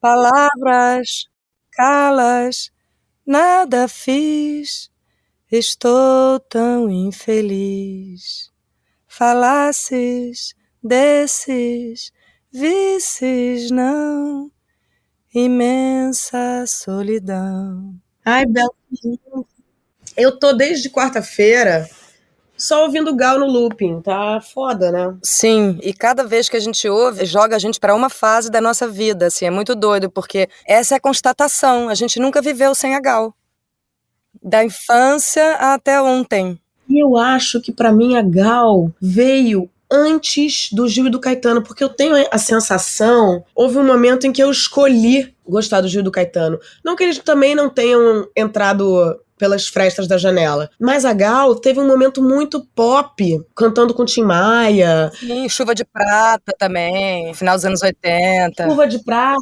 Palavras, calas, nada fiz, estou tão infeliz. Falasses, desses, visses não, imensa solidão. Ai, Bel, eu tô desde quarta-feira só ouvindo Gal no looping, tá foda, né? Sim, e cada vez que a gente ouve, joga a gente para uma fase da nossa vida, assim, é muito doido, porque essa é a constatação, a gente nunca viveu sem a Gal. Da infância até ontem. E eu acho que pra mim a Gal veio antes do Gil e do Caetano, porque eu tenho a sensação, houve um momento em que eu escolhi gostar do Gil e do Caetano. Não que eles também não tenham entrado pelas frestas da janela, mas a Gal teve um momento muito pop, cantando com Tim Maia. Sim, Chuva de Prata também, final dos anos 80. Chuva de Prata.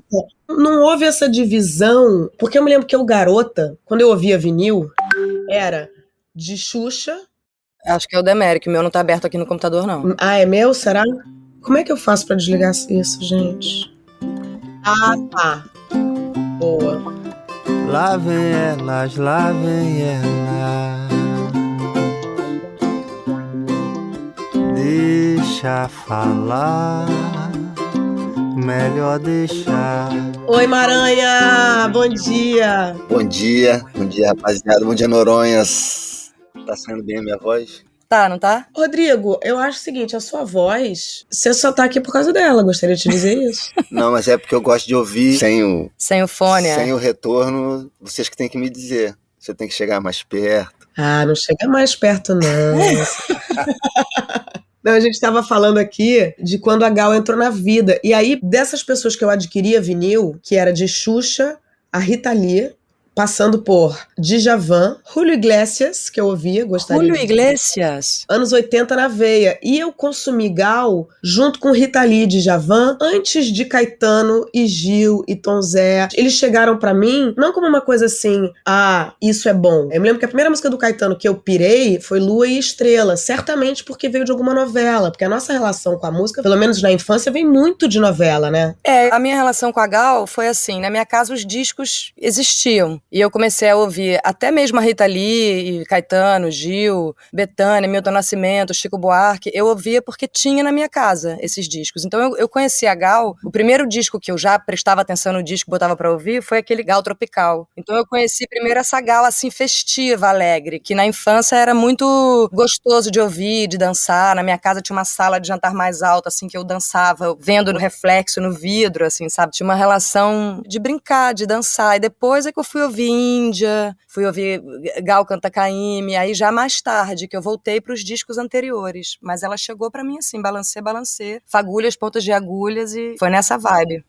Não houve essa divisão, porque eu me lembro que eu, garota, quando eu ouvia vinil, era de Xuxa. Acho que é o Demérico, o meu não tá aberto aqui no computador, não. Ah, é meu? Será? Como é que eu faço pra desligar isso, gente? Ah, tá. Boa. Lá vem elas, lá vem elas. Deixa falar, melhor deixar. Oi, Maranha! Bom dia! Bom dia, rapaziada. Bom dia, Noronhas. Tá saindo bem a minha voz? Tá, não tá? Rodrigo, eu acho o seguinte, a sua voz, você só tá aqui por causa dela, gostaria de te dizer isso. Não, mas é porque eu gosto de ouvir Sem o fone, sem o retorno. Vocês que têm que me dizer. Você tem que chegar mais perto. Ah, não chega mais perto, não. Não, a gente estava falando aqui de quando a Gal entrou na vida. E aí, dessas pessoas que eu adquiria vinil, que era de Xuxa, a Rita Lee, passando por Djavan, Julio Iglesias, que eu ouvia, gostaria Julio de... Iglesias? Anos 80 na veia. E eu consumi Gal junto com Rita Lee e Djavan antes de Caetano e Gil e Tom Zé. Eles chegaram pra mim não como uma coisa assim, ah, isso é bom. Eu me lembro que a primeira música do Caetano que eu pirei foi Lua e Estrela, certamente porque veio de alguma novela, porque a nossa relação com a música, pelo menos na infância, vem muito de novela, né? É, a minha relação com a Gal foi assim, na minha casa os discos existiam. E eu comecei a ouvir até mesmo a Rita Lee, Caetano, Gil, Bethânia, Milton Nascimento, Chico Buarque. Eu ouvia porque tinha na minha casa esses discos. Então eu conheci a Gal. O primeiro disco que eu já prestava atenção no disco, botava pra ouvir, foi aquele Gal Tropical. Então eu conheci primeiro essa Gal assim festiva, alegre, que na infância era muito gostoso de ouvir, de dançar. Na minha casa tinha uma sala de jantar mais alta, assim, que eu dançava, vendo no reflexo, no vidro, assim, sabe? Tinha uma relação de brincar, de dançar. E depois é que eu fui ouvir Índia, fui ouvir Gal Canta Caymmi, aí já mais tarde, que eu voltei para os discos anteriores. Mas ela chegou pra mim assim, balancê, fagulhas, pontas de agulhas, e foi nessa vibe.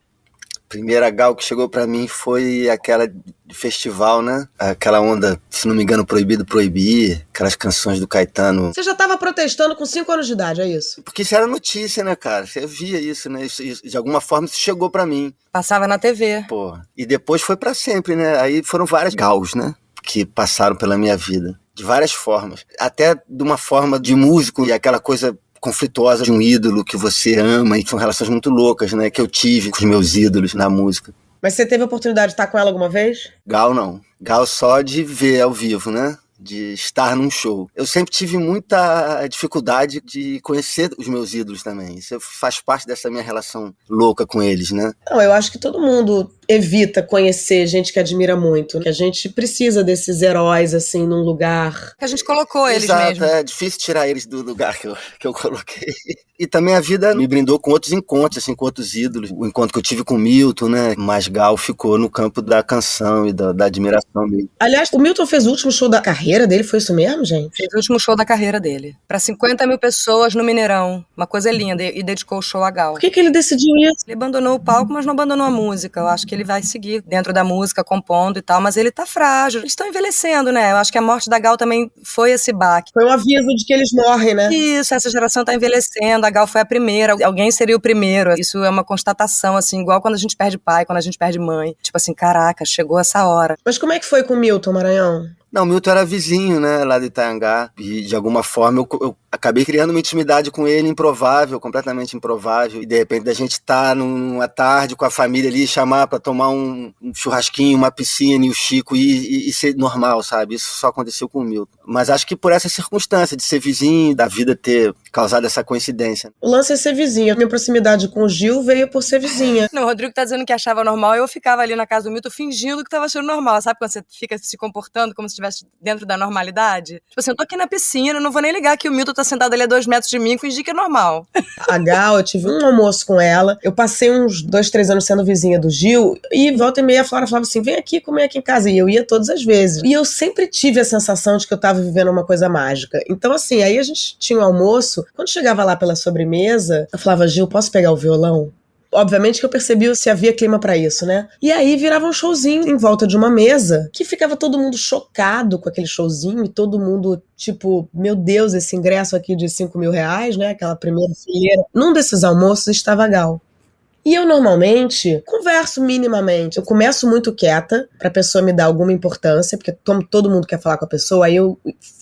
Primeira Gal que chegou pra mim foi aquela de festival, né? Aquela onda, se não me engano, Proibido Proibir, aquelas canções do Caetano. Você já estava protestando com 5 anos de idade, é isso? Porque isso era notícia, né, cara? Você via isso, né? Isso, de alguma forma isso chegou pra mim. Passava na TV. Pô. E depois foi pra sempre, né? Aí foram várias Gals, né? Que passaram pela minha vida. De várias formas. Até de uma forma de músico e aquela coisa conflituosa de um ídolo que você ama, e são relações muito loucas, né, que eu tive com os meus ídolos na música. Mas você teve a oportunidade de estar com ela alguma vez? Gal não. Gal só de ver ao vivo, né? De estar num show. Eu sempre tive muita dificuldade de conhecer os meus ídolos também. Isso faz parte dessa minha relação louca com eles, né? Não, eu acho que todo mundo evita conhecer gente que admira muito. Que a gente precisa desses heróis, assim, num lugar... Que a gente colocou eles Exato, mesmo. É difícil tirar eles do lugar que eu coloquei. E também a vida me brindou com outros encontros, assim, com outros ídolos. O encontro que eu tive com o Milton, né? Mas Gal ficou no campo da canção e da admiração dele. Aliás, o Milton fez o último show da carreira dele, foi isso mesmo, gente? Fez o último show da carreira dele. Pra 50 mil pessoas no Mineirão. Uma coisa linda. E dedicou o show a Gal. Por que ele decidiu isso? Ele abandonou o palco, mas não abandonou a música. Eu acho que ele vai seguir dentro da música, compondo e tal. Mas ele tá frágil. Eles estão envelhecendo, né? Eu acho que a morte da Gal também foi esse baque. Foi um aviso de que eles morrem, né? Isso, essa geração tá envelhecendo. A Gal foi a primeira. Alguém seria o primeiro. Isso é uma constatação, assim. Igual quando a gente perde pai, quando a gente perde mãe. Tipo assim, caraca, chegou essa hora. Mas como é que foi com o Milton, Maranhão? Não, o Milton era vizinho, né, lá de Itaiangá, e de alguma forma eu acabei criando uma intimidade com ele improvável, completamente improvável, e de repente a gente tá numa tarde com a família ali, chamar pra tomar um churrasquinho, uma piscina, e o Chico ir ser normal, sabe? Isso só aconteceu com o Milton. Mas acho que por essa circunstância de ser vizinho, da vida ter causado essa coincidência. O lance é ser vizinha. A minha proximidade com o Gil veio por ser vizinha. Não, o Rodrigo tá dizendo que achava normal, eu ficava ali na casa do Milton fingindo que tava achando normal, sabe quando você fica se comportando como se estivesse dentro da normalidade? Tipo assim, eu tô aqui na piscina, não vou nem ligar que o Milton tá sentado ali a 2 metros de mim e fingir que é normal. A Gal, eu tive um almoço com ela, eu passei uns 2, 3 anos sendo vizinha do Gil, e volta e meia a Flora falava assim, vem aqui comer aqui em casa, e eu ia todas as vezes. E eu sempre tive a sensação de que eu tava vivendo uma coisa mágica. Então assim, aí a gente tinha um almoço, quando chegava lá pela sobremesa, eu falava, Gil, posso pegar o violão? Obviamente que eu percebi se havia clima pra isso, né? E aí virava um showzinho em volta de uma mesa, que ficava todo mundo chocado com aquele showzinho, e todo mundo, tipo, meu Deus, esse ingresso aqui de R$5.000, né? Aquela primeira fileira. Num desses almoços estava a Gal. E eu normalmente converso minimamente. Eu começo muito quieta pra pessoa me dar alguma importância, porque como todo mundo quer falar com a pessoa, aí eu,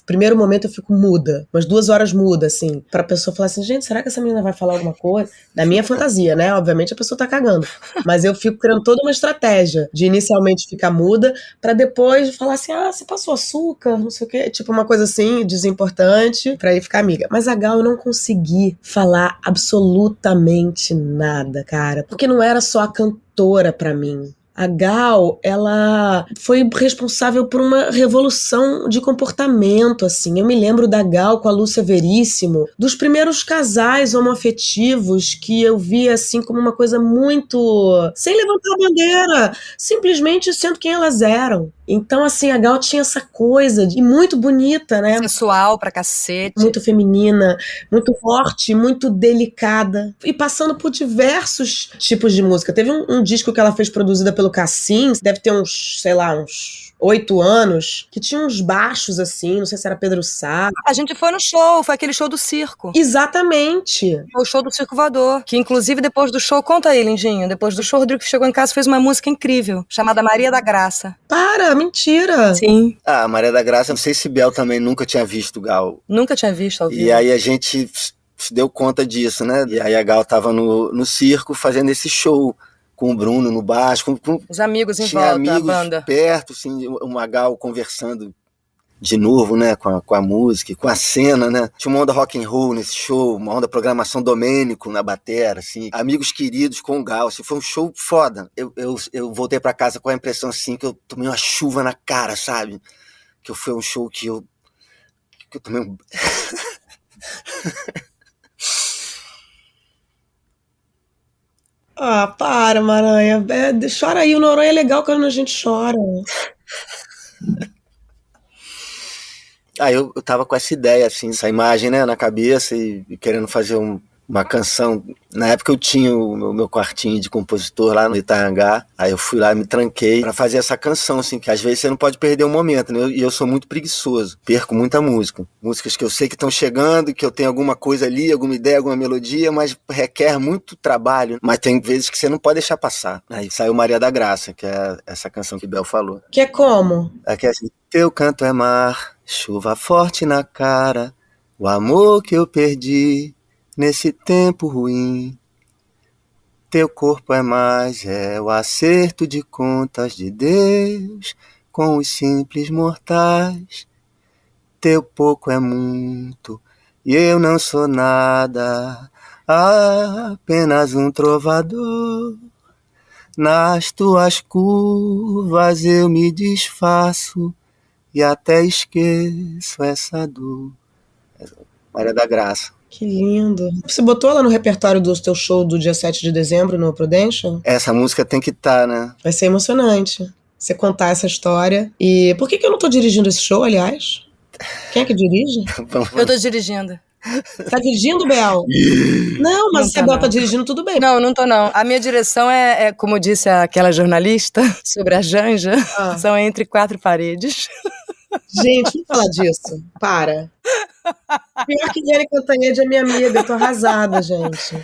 primeiro momento eu fico muda, umas 2 horas muda, assim, pra pessoa falar assim, gente, será que essa menina vai falar alguma coisa? Na minha fantasia, né? Obviamente a pessoa tá cagando. Mas eu fico criando toda uma estratégia de inicialmente ficar muda, pra depois falar assim, ah, você passou açúcar, não sei o quê. Tipo uma coisa assim, desimportante, pra ir ficar amiga. Mas a Gal eu não consegui falar absolutamente nada, cara. Porque não era só a cantora pra mim. A Gal, ela foi responsável por uma revolução de comportamento, assim. Eu me lembro da Gal com a Lúcia Veríssimo, dos primeiros casais homoafetivos que eu via, assim, como uma coisa muito... sem levantar a bandeira, simplesmente sendo quem elas eram. Então, assim, a Gal tinha essa coisa, e muito bonita, né? Sensual pra cacete. Muito feminina, muito forte, muito delicada. E passando por diversos tipos de música. Teve um disco que ela fez produzida pelo Cassim, deve ter uns, sei lá, uns 8 anos, que tinha uns baixos assim, não sei se era Pedro Sá. A gente foi no show, foi aquele show do circo. Exatamente. O show do Circo Voador. Que inclusive depois do show, conta aí, Lindinho, depois do show o Rodrigo chegou em casa e fez uma música incrível, chamada Maria da Graça. Para, mentira. Sim. Ah, Maria da Graça, não sei se Bel também nunca tinha visto Gal. Nunca tinha visto ao vivo. E aí a gente se deu conta disso, né? E aí a Gal tava no circo fazendo esse show com o Bruno no baixo, com os amigos em tinha volta, amigos a banda. perto, assim, uma Gal conversando de novo, né, com a música, com a cena, né? Tinha uma onda rock and roll nesse show, uma onda programação Domênico na batera, assim, amigos queridos com o Gal, assim, foi um show foda. Eu voltei pra casa com a impressão, assim, que eu tomei uma chuva na cara, sabe? Que foi um show que eu tomei um... Ah, para, Maranha. Chora aí, o Noronha é legal quando a gente chora. Ah, eu tava com essa ideia, assim, essa imagem, né, na cabeça e querendo fazer uma canção. Na época eu tinha o meu quartinho de compositor lá no Itaiangá, aí eu fui lá e me tranquei pra fazer essa canção, assim, que às vezes você não pode perder um momento, né, e eu sou muito preguiçoso, perco muita música. Músicas que eu sei que estão chegando, que eu tenho alguma coisa ali, alguma ideia, alguma melodia, mas requer muito trabalho, mas tem vezes que você não pode deixar passar. Aí saiu Maria da Graça, que é essa canção que Bel falou. Que é como? Aqui é assim, teu canto é mar, chuva forte na cara, o amor que eu perdi nesse tempo ruim. Teu corpo é mais, é o acerto de contas de Deus com os simples mortais. Teu pouco é muito e eu não sou nada, apenas um trovador. Nas tuas curvas eu me desfaço e até esqueço essa dor. Maria da Graça. Que lindo. Você botou ela no repertório do teu show do dia 7 de dezembro no Prudential? Essa música tem que estar, né? Vai ser emocionante você contar essa história. E por que eu não tô dirigindo esse show, aliás? Quem é que dirige? Eu tô dirigindo. Tá dirigindo, Bel? Não, mas Não se tá, a Bel não. tá dirigindo, tudo bem. Não tô não. A minha direção é como disse aquela jornalista sobre a Janja, são entre 4 paredes. Gente, vamos falar disso. Para. Pior que Diane Cantanhede é minha amiga, eu tô arrasada, gente.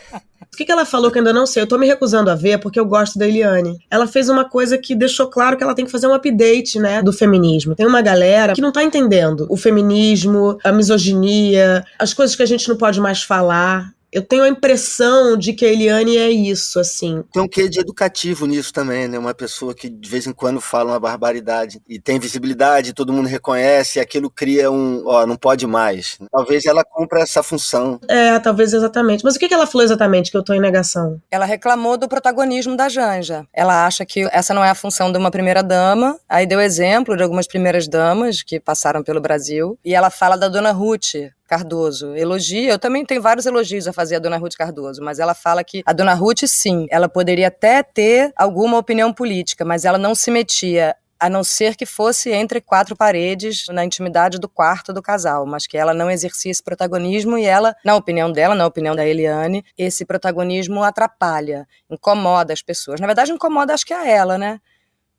O que ela falou que eu ainda não sei? Eu tô me recusando a ver porque eu gosto da Eliane. Ela fez uma coisa que deixou claro que ela tem que fazer um update, né, do feminismo. Tem uma galera que não tá entendendo o feminismo, a misoginia, as coisas que a gente não pode mais falar. Eu tenho a impressão de que a Eliane é isso, assim. Tem um quê de educativo nisso também, né? Uma pessoa que de vez em quando fala uma barbaridade e tem visibilidade, todo mundo reconhece, e aquilo cria não pode mais. Talvez ela cumpra essa função. Talvez exatamente. Mas o que ela falou exatamente que eu tô em negação? Ela reclamou do protagonismo da Janja. Ela acha que essa não é a função de uma primeira-dama, aí deu exemplo de algumas primeiras-damas que passaram pelo Brasil, e ela fala da Dona Ruth Cardoso, elogia, eu também tenho vários elogios a fazer a Dona Ruth Cardoso, mas ela fala que a Dona Ruth, sim, ela poderia até ter alguma opinião política, mas ela não se metia, a não ser que fosse entre quatro paredes, na intimidade do quarto do casal, mas que ela não exercia esse protagonismo e ela, na opinião dela, na opinião da Eliane, esse protagonismo atrapalha, incomoda as pessoas. Na verdade, incomoda acho que a ela, né?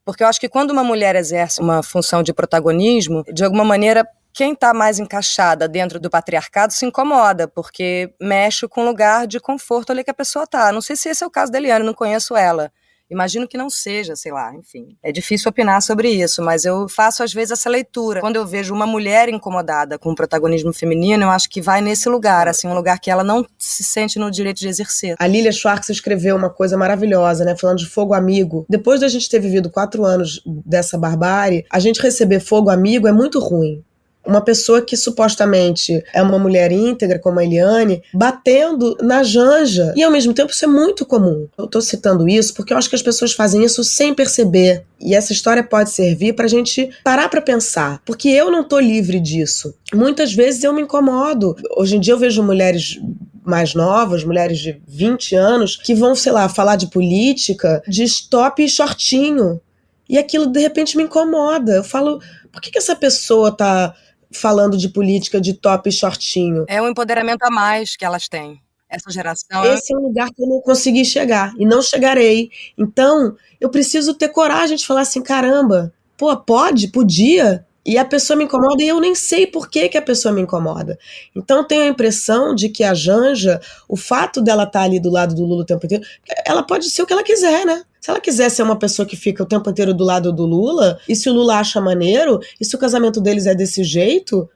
Porque eu acho que quando uma mulher exerce uma função de protagonismo, de alguma maneira, quem está mais encaixada dentro do patriarcado se incomoda, porque mexe com o lugar de conforto ali que a pessoa está. Não sei se esse é o caso da Eliane, não conheço ela. Imagino que não seja, sei lá, enfim. É difícil opinar sobre isso, mas eu faço às vezes essa leitura. Quando eu vejo uma mulher incomodada com o protagonismo feminino, eu acho que vai nesse lugar, assim, um lugar que ela não se sente no direito de exercer. A Lilia Schwartz escreveu uma coisa maravilhosa, né, falando de fogo amigo. Depois da gente ter vivido 4 anos dessa barbárie, a gente receber fogo amigo é muito ruim. Uma pessoa que supostamente é uma mulher íntegra, como a Eliane, batendo na Janja. E ao mesmo tempo isso é muito comum. Eu tô citando isso porque eu acho que as pessoas fazem isso sem perceber. E essa história pode servir pra gente parar pra pensar. Porque eu não tô livre disso. Muitas vezes eu me incomodo. Hoje em dia eu vejo mulheres mais novas, mulheres de 20 anos, que vão, sei lá, falar de política de top e shortinho. E aquilo de repente me incomoda. Eu falo, por que essa pessoa tá falando de política de top e shortinho? É um empoderamento a mais que elas têm. Essa geração... Esse é um lugar que eu não consegui chegar, e não chegarei. Então, eu preciso ter coragem de falar assim, caramba, podia, e a pessoa me incomoda, e eu nem sei por que a pessoa me incomoda. Então, eu tenho a impressão de que a Janja, o fato dela estar ali do lado do Lula o tempo inteiro, ela pode ser o que ela quiser, né? Se ela quiser ser uma pessoa que fica o tempo inteiro do lado do Lula, e se o Lula acha maneiro, e se o casamento deles é desse jeito,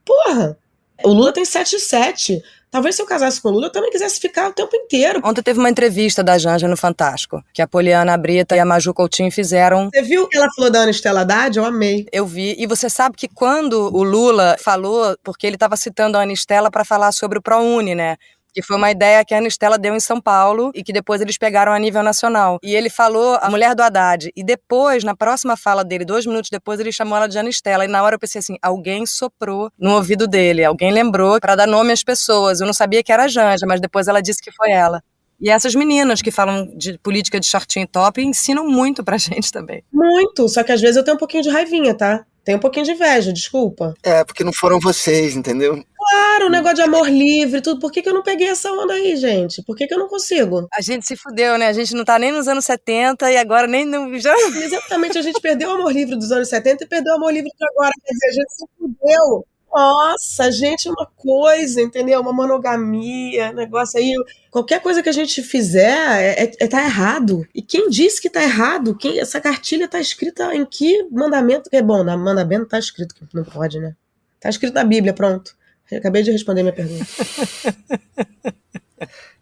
porra, o Lula tem 7-7. Talvez se eu casasse com o Lula, eu também quisesse ficar o tempo inteiro. Ontem teve uma entrevista da Janja no Fantástico, que a Poliana Brita e a Maju Coutinho fizeram. Você viu que ela falou da Ana Estela Haddad? Eu amei. Eu vi. E você sabe que quando o Lula falou, porque ele estava citando a Ana Estela para falar sobre o ProUni, né? Que foi uma ideia que a Ana Estela deu em São Paulo e que depois eles pegaram a nível nacional. E ele falou a mulher do Haddad. E depois, na próxima fala dele, 2 minutos depois, ele chamou ela de Ana Estela. E na hora eu pensei assim, alguém soprou no ouvido dele, alguém lembrou para dar nome às pessoas. Eu não sabia que era a Janja, mas depois ela disse que foi ela. E essas meninas que falam de política de shortinho e top ensinam muito pra gente também. Muito, só que às vezes eu tenho um pouquinho de raivinha, tá? Tenho um pouquinho de inveja, desculpa. Porque não foram vocês, entendeu? Claro, o negócio de amor livre, tudo. Por que eu não peguei essa onda aí, gente? Por que eu não consigo? A gente se fudeu, né? A gente não tá nem nos anos 70 e agora nem no... Exatamente, a gente perdeu o amor livre dos anos 70 e perdeu o amor livre de agora. Quer dizer, a gente se fudeu. Nossa, a gente é uma coisa, entendeu? Uma monogamia, negócio aí. Qualquer coisa que a gente fizer tá errado. E quem disse que tá errado? Essa cartilha tá escrita em que mandamento? É bom, na mandamento tá escrito que não pode, né? Tá escrito na Bíblia, pronto. Eu acabei de responder minha pergunta.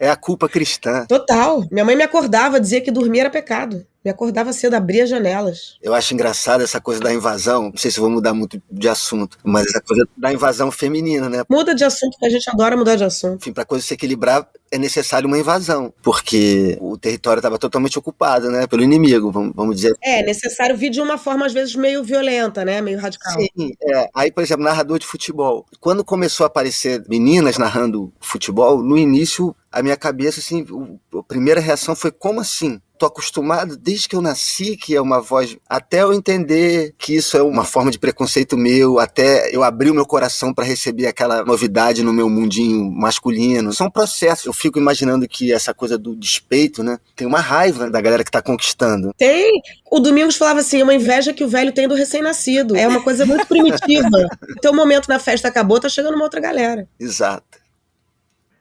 É a culpa cristã. Total. Minha mãe me acordava, dizia que dormir era pecado. Me acordava cedo, abria as janelas. Eu acho engraçado essa coisa da invasão. Não sei se eu vou mudar muito de assunto, mas essa coisa da invasão feminina, né? Muda de assunto, que a gente adora mudar de assunto. Enfim, pra coisa se equilibrar, é necessário uma invasão, porque o território estava totalmente ocupado, né? Pelo inimigo, vamos dizer. É necessário vir de uma forma, às vezes, meio violenta, né? Meio radical. Sim, Aí, por exemplo, narrador de futebol. Quando começou a aparecer meninas narrando futebol, no início, a minha cabeça, assim, a primeira reação foi, como assim? Tô acostumado, desde que eu nasci, que é uma voz, até eu entender que isso é uma forma de preconceito meu, até eu abrir o meu coração para receber aquela novidade no meu mundinho masculino. São processos. Eu fico imaginando que essa coisa do despeito, né? Tem uma raiva da galera que tá conquistando. Tem. O Domingos falava assim, uma inveja que o velho tem do recém-nascido. É uma coisa muito primitiva. O teu momento na festa acabou, tá chegando uma outra galera. Exato.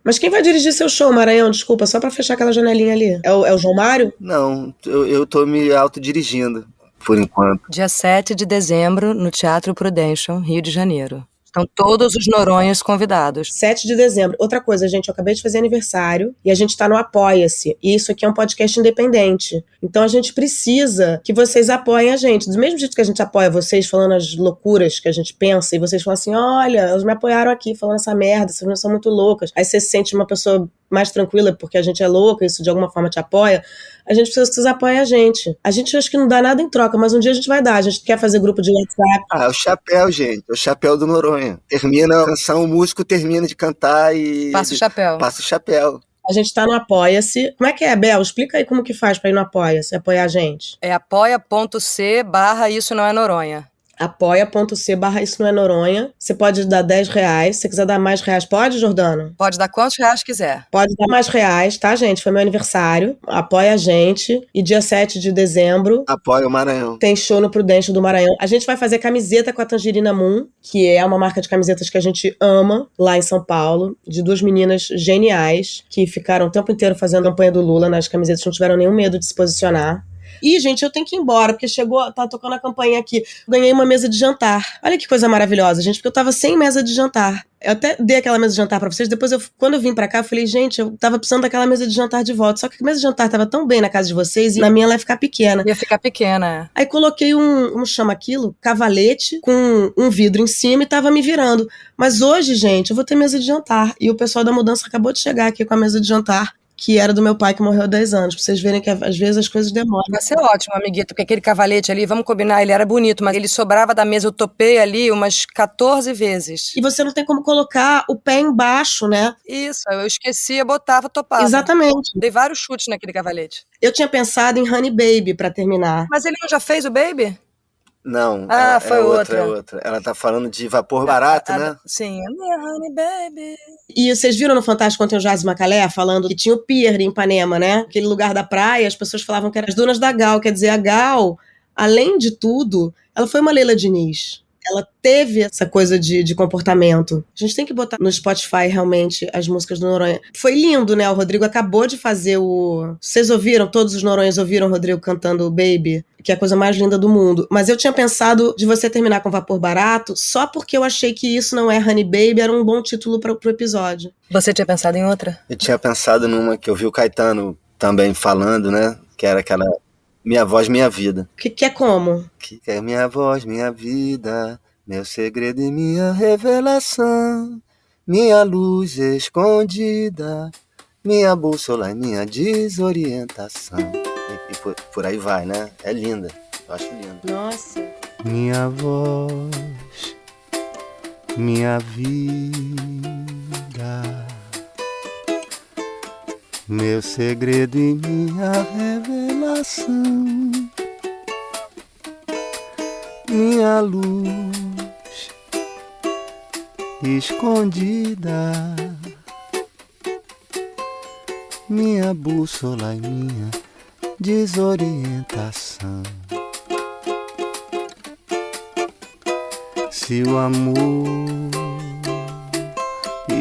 Mas quem vai dirigir seu show, Maranhão? Desculpa, só pra fechar aquela janelinha ali. É o João Mário? Não, eu tô me autodirigindo, por enquanto. Dia 7 de dezembro, no Teatro Prudential, Rio de Janeiro. Estão todos os Noronhas convidados. 7 de dezembro. Outra coisa, gente, eu acabei de fazer aniversário e a gente tá no Apoia-se. E isso aqui é um podcast independente. Então a gente precisa que vocês apoiem a gente. Do mesmo jeito que a gente apoia vocês falando as loucuras que a gente pensa, e vocês falam assim, olha, elas me apoiaram aqui falando essa merda, essas pessoas são muito loucas. Aí você se sente uma pessoa mais tranquila porque a gente é louca, isso de alguma forma te apoia. A gente precisa que vocês apoiem a gente. A gente acha que não dá nada em troca, mas um dia a gente vai dar. A gente quer fazer grupo de WhatsApp. Ah, o chapéu, gente. O chapéu do Noronha. Termina a canção, o músico termina de cantar e... Passa o chapéu. Passa o chapéu. A gente tá no Apoia-se. Como é que é, Bel? Explica aí como que faz pra ir no Apoia-se, apoiar a gente. É apoia.c/Isso Não É Noronha. apoia.c/Isso Não É Noronha. Você pode dar R$10. Se você quiser dar mais reais, pode, Jordano? Pode dar quantos reais quiser. Pode dar mais reais, tá, gente? Foi meu aniversário. Apoia a gente. E dia 7 de dezembro Apoia o Maranhão. tem show no Prudential do Maranhão. A gente vai fazer camiseta com a Tangerina Moon, que é uma marca de camisetas que a gente ama, lá em São Paulo, de duas meninas geniais, que ficaram o tempo inteiro fazendo a campanha do Lula nas camisetas, não tiveram nenhum medo de se posicionar. E, gente, eu tenho que ir embora, porque tá tocando a campainha aqui. Ganhei uma mesa de jantar. Olha que coisa maravilhosa, gente, porque eu tava sem mesa de jantar. Eu até dei aquela mesa de jantar pra vocês, depois quando eu vim pra cá, eu falei, gente, eu tava precisando daquela mesa de jantar de volta. Só que a mesa de jantar tava tão bem na casa de vocês, e na minha ela ia ficar pequena. Ia ficar pequena. Aí coloquei como chama aquilo? Cavalete, com um vidro em cima e tava me virando. Mas hoje, gente, eu vou ter mesa de jantar. E o pessoal da mudança acabou de chegar aqui com a mesa de jantar, que era do meu pai, que morreu há 10 anos. Pra vocês verem que às vezes as coisas demoram. Vai ser ótimo, amiguito, porque aquele cavalete ali, vamos combinar, ele era bonito, mas ele sobrava da mesa, eu topei ali umas 14 vezes. E você não tem como colocar o pé embaixo, né? Isso, eu esquecia, botava, topava. Exatamente. Dei vários chutes naquele cavalete. Eu tinha pensado em Honey Baby pra terminar. Mas ele não já fez o Baby? Não, foi outra. É outra. Ela tá falando de vapor barato, né? Sim, minha Honey Baby. E vocês viram no Fantástico ontem o Jazz Macalé falando que tinha o pier em Ipanema, né? Aquele lugar da praia, as pessoas falavam que eram as dunas da Gal. Quer dizer, a Gal, além de tudo, ela foi uma Leila Diniz. Ela teve essa coisa de comportamento. A gente tem que botar no Spotify, realmente, as músicas do Noronha. Foi lindo, né? O Rodrigo acabou de fazer Vocês ouviram? Todos os Noronhas ouviram o Rodrigo cantando Baby? Que é a coisa mais linda do mundo. Mas eu tinha pensado de você terminar com Vapor Barato só porque eu achei que Isso Não É Honey Baby era um bom título pro episódio. Você tinha pensado em outra? Eu tinha pensado numa que eu vi o Caetano também falando, né? Que era aquela Minha Voz, Minha Vida. Que é como? Que é minha voz, minha vida, meu segredo e minha revelação, minha luz escondida, minha bússola e minha desorientação. E por aí vai, né? É linda, eu acho linda. Nossa. Minha voz, minha vida, meu segredo e minha revelação, minha luz escondida, minha bússola e minha desorientação. Se o amor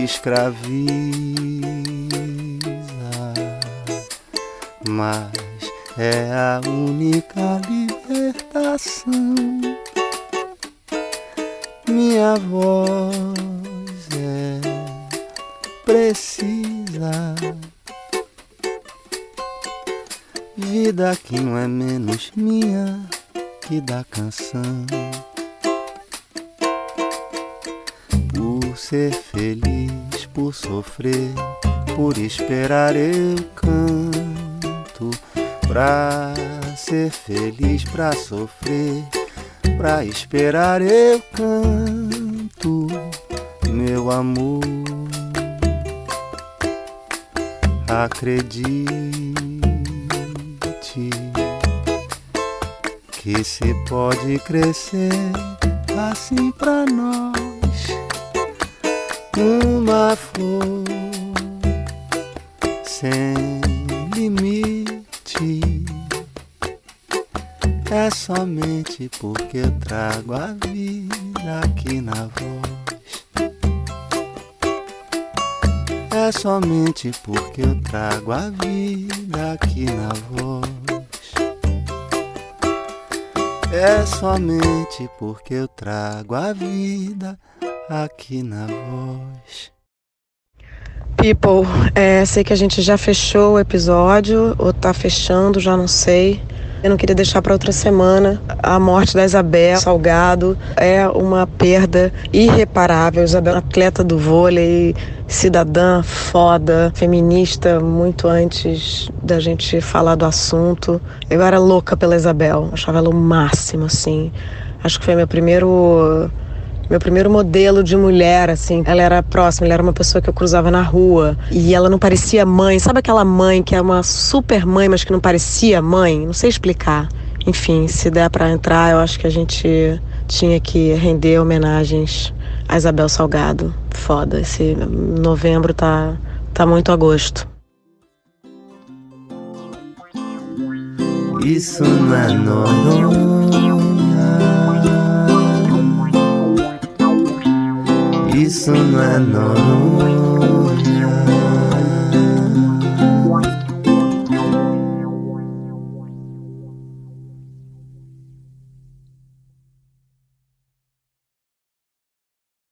escraviza, mas é a única libertação. Minha voz é precisa, vida que não é menos minha que da canção. Por ser feliz, por sofrer, por esperar eu canto. Pra ser feliz, pra sofrer, pra esperar eu canto. Meu amor, acredite que se pode crescer assim pra nós. Uma flor sem limite, é somente porque eu trago a vida aqui na voz. É somente porque eu trago a vida aqui na voz. É somente porque eu trago a vida aqui na voz. People, sei que a gente já fechou o episódio, ou tá fechando, já não sei. Eu não queria deixar para outra semana. A morte da Isabel Salgado é uma perda irreparável. Isabel, atleta do vôlei, cidadã foda, feminista, muito antes da gente falar do assunto. Eu era louca pela Isabel, achava ela o máximo, assim. Acho que foi meu primeiro modelo de mulher, assim. Ela era próxima, ela era uma pessoa que eu cruzava na rua. E ela não parecia mãe. Sabe aquela mãe que é uma super mãe, mas que não parecia mãe? Não sei explicar. Enfim, se der pra entrar, eu acho que a gente tinha que render homenagens a Isabel Salgado. Foda, esse novembro tá muito a gosto. Isso não é Noronha. Isso não é Noronha.